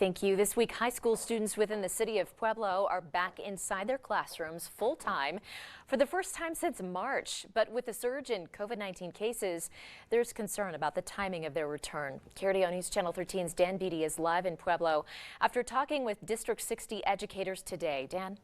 Thank you. This week, high school students within the city of Pueblo are back inside their classrooms full-time for the first time since March. But with the surge in COVID-19 cases, there's concern about the timing of their return. KRDO News Channel 13's Dan Beatty is live in Pueblo after talking with District 60 educators today. Dan?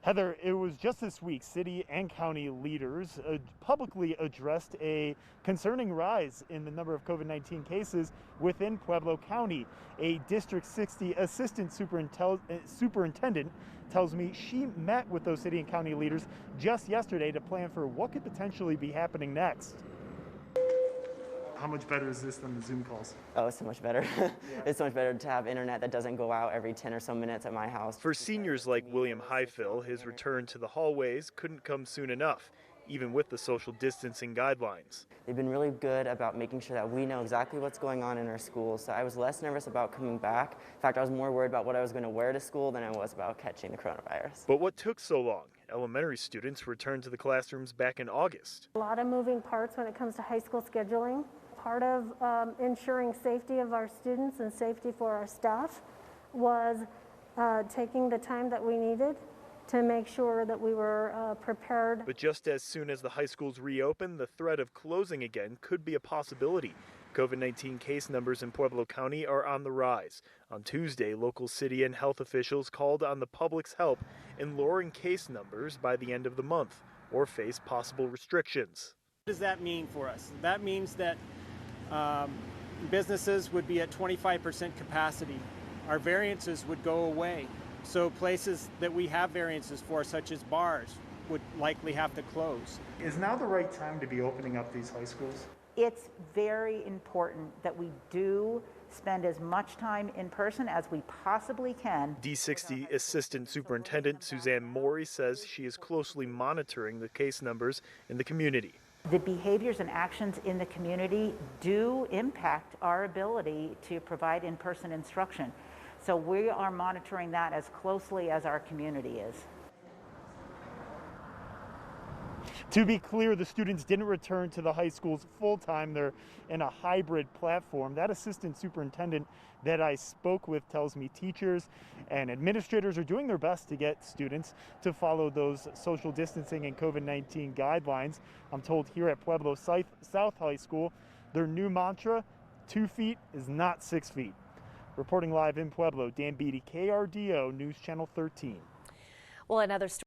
Heather, it was just this week city and county leaders publicly addressed a concerning rise in the number of COVID-19 cases within Pueblo County. A District 60 assistant superintendent tells me she met with those city and county leaders just yesterday to plan for what could potentially be happening next. How much better is this than the Zoom calls? Oh, it's so much better. It's so much better to have internet that doesn't go out every 10 or so minutes at my house. For seniors like William Highfill, his return to the hallways couldn't come soon enough, even with the social distancing guidelines. They've been really good about making sure that we know exactly what's going on in our schools, so I was less nervous about coming back. In fact, I was more worried about what I was going to wear to school than I was about catching the coronavirus. But what took so long? Elementary students returned to the classrooms back in August. A lot of moving parts when it comes to high school scheduling. Part of ensuring safety of our students and safety for our staff was taking the time that we needed to make sure that we were prepared. But just as soon as the high schools reopen, the threat of closing again could be a possibility. COVID-19 case numbers in Pueblo County are on the rise. On Tuesday, local city and health officials called on the public's help in lowering case numbers by the end of the month or face possible restrictions. What does that mean for us? That means that businesses would be at 25% capacity. Our variances would go away. So places that we have variances for, such as bars, would likely have to close. Is now the right time to be opening up these high schools? It's very important that we do spend as much time in person as we possibly can. D60 Assistant Superintendent Suzanne Morey says she is closely monitoring the case numbers in the community. The behaviors and actions in the community do impact our ability to provide in-person instruction. So we are monitoring that as closely as our community is. To be clear, the students didn't return to the high schools full-time. They're in a hybrid platform. That assistant superintendent that I spoke with tells me teachers and administrators are doing their best to get students to follow those social distancing and COVID-19 guidelines. I'm told here at Pueblo South High School, their new mantra, 2 feet is not 6 feet. Reporting live in Pueblo, Dan Beatty, KRDO News Channel 13. Well, another story.